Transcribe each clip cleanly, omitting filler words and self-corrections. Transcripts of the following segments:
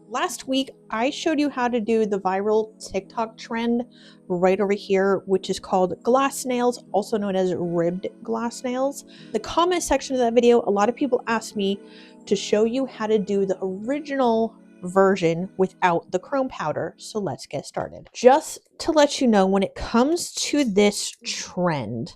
Last week, I showed you how to do the viral TikTok trend right over here, which is called glass nails, also known as ribbed glass nails. The comment section of that video, a lot of people asked me to show you how to do the original version without the chrome powder. So let's get started. Just to let you know, when it comes to this trend,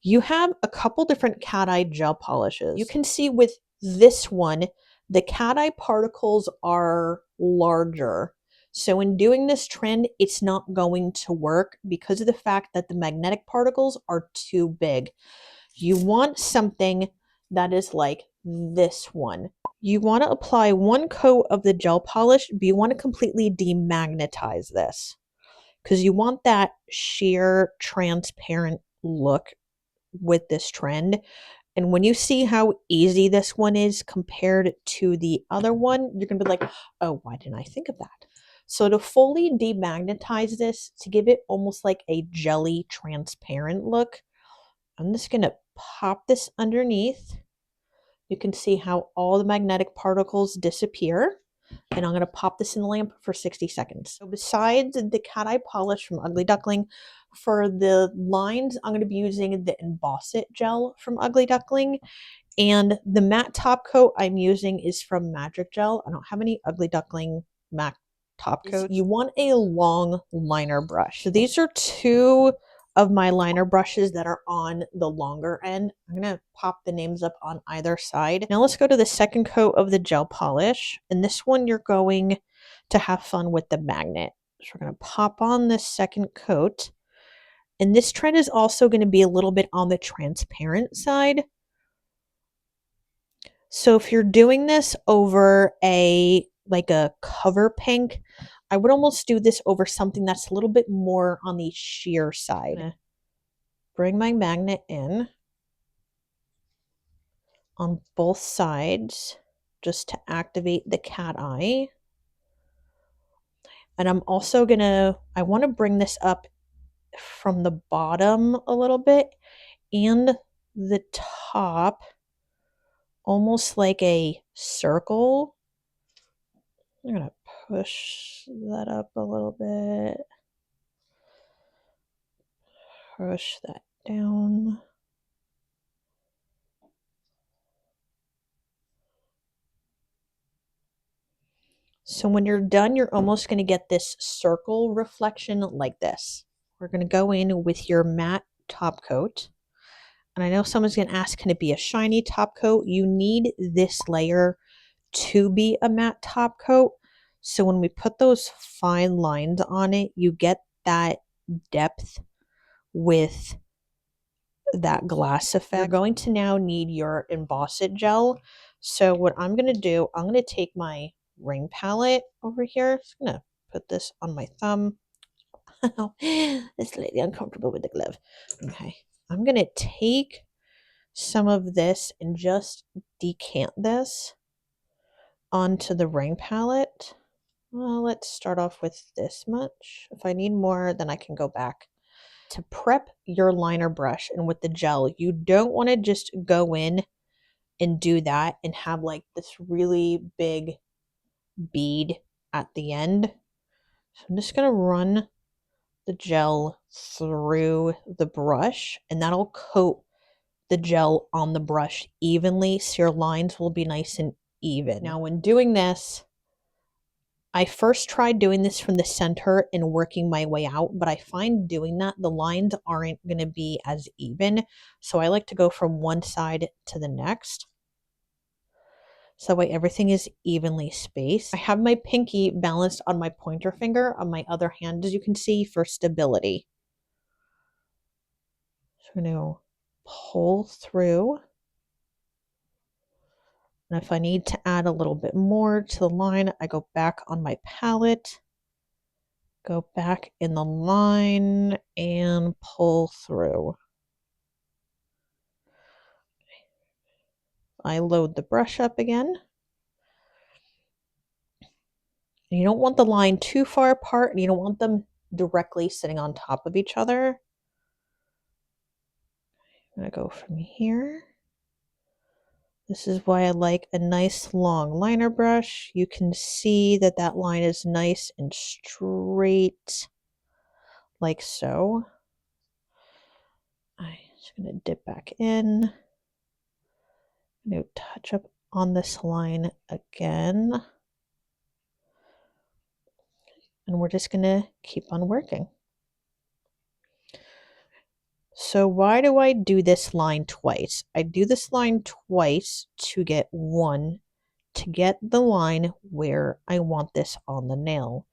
you have a couple different cat eye gel polishes. You can see with this one, the cat eye particles are larger. So in doing this trend, it's not going to work because of the fact that the magnetic particles are too big. You want something that is like this one. You want to apply one coat of the gel polish, but you want to completely demagnetize this because you want that sheer transparent look with this trend. And when you see how easy this one is compared to the other one, you're going to be like, oh, why didn't I think of that? So to fully demagnetize this, to give it almost like a jelly transparent look, I'm just going to pop this underneath. You can see how all the magnetic particles disappear. And I'm going to pop this in the lamp for 60 seconds. So besides the cat eye polish from Ugly Duckling, for the lines, I'm going to be using the Emboss It gel from Ugly Duckling. And the matte top coat I'm using is from Magic Gel. I don't have any Ugly Duckling matte top coats. You want a long liner brush. So these are two of my liner brushes that are on the longer end. I'm going to pop the names up on either side. Now let's go to the second coat of the gel polish. And this one you're going to have fun with the magnet. So we're going to pop on this second coat. And this trend is also going to be a little bit on the transparent side. So if you're doing this over a cover pink, I would almost do this over something that's a little bit more on the sheer side. Bring my magnet in on both sides just to activate the cat eye. And I'm also I want to bring this up from the bottom a little bit and the top, almost like a circle. I'm going to push that up a little bit. Push that down. So when you're done, you're almost going to get this circle reflection like this. We're going to go in with your matte top coat. And I know someone's going to ask, can it be a shiny top coat? You need this layer to be a matte top coat. So when we put those fine lines on it, you get that depth with that glass effect. You're going to now need your Emboss It gel. So what I'm going to do, I'm going to take my ring palette over here. Just going to put this on my thumb. It's slightly uncomfortable with the glove. Okay. I'm going to take some of this and just decant this onto the ring palette. Well, let's start off with this much. If I need more, then I can go back. To prep your liner brush and with the gel, you don't want to just go in and do that and have like this really big bead at the end. So I'm just going to run the gel through the brush and that'll coat the gel on the brush evenly so your lines will be nice and even. Now when doing this, I first tried doing this from the center and working my way out, but I find doing that, the lines aren't going to be as even. So I like to go from one side to the next. So that way everything is evenly spaced. I have my pinky balanced on my pointer finger on my other hand, as you can see, for stability. So I'm going to pull through. And if I need to add a little bit more to the line, I go back on my palette, go back in the line, and pull through. I load the brush up again. And you don't want the line too far apart, and you don't want them directly sitting on top of each other. I'm going to go from here This is why I like a nice long liner brush. You can see that that line is nice and straight, like so. I'm just going to dip back in. I'm going to touch up on this line again. And we're just going to keep on working. So why do I do this line twice? I do this line twice to get the line where I want this on the nail.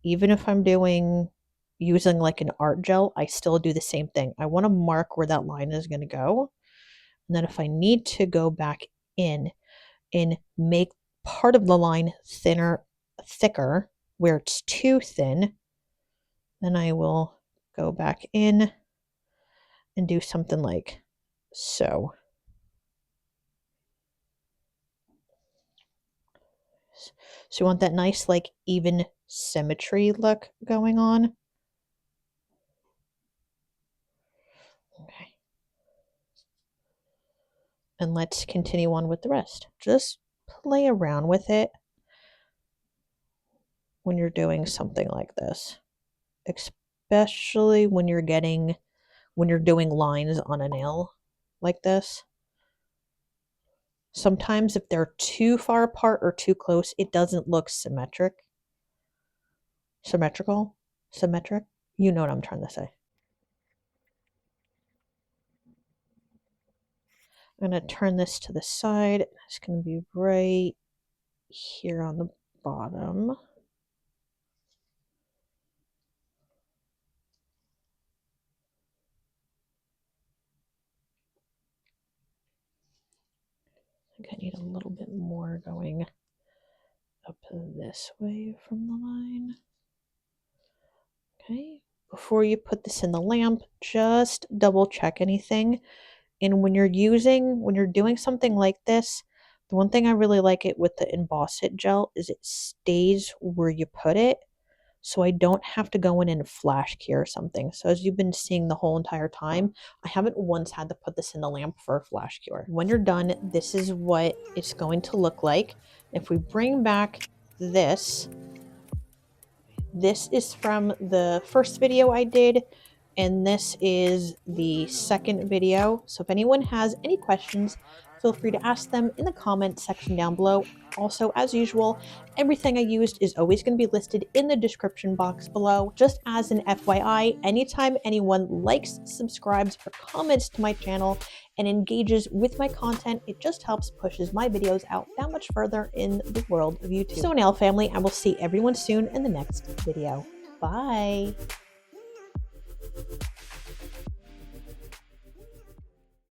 Even if I'm using like an art gel, I still do the same thing. I want to mark where that line is going to go. And then if I need to go back in and make part of the line thicker, where it's too thin, then I will go back in and do something like so. So you want that nice, like, even symmetry look going on. Okay. And let's continue on with the rest. Just play around with it when you're doing something like this, especially when you're doing lines on a nail like this. Sometimes if they're too far apart or too close, it doesn't look symmetric. Symmetric? You know what I'm trying to say. I'm going to turn this to the side. It's going to be right here on the bottom. I think I need a little bit more going up this way from the line. Okay, before you put this in the lamp, just double check anything. And when you're doing something like this, the one thing I really like it with the Emboss It gel is it stays where you put it, so I don't have to go in and flash key or something. So as you've been seeing the whole entire time, I haven't once had to put this in the lamp for a flash cure. When you're done, this is what it's going to look like. If we bring back this is from the first video I did, and this is the second video. So if anyone has any questions, feel free to ask them in the comment section down below. Also, as usual, everything I used is always going to be listed in the description box below. Just as an FYI, anytime anyone likes, subscribes, or comments to my channel and engages with my content, it just helps pushes my videos out that much further in the world of YouTube. So nail family, I will see everyone soon in the next video. Bye!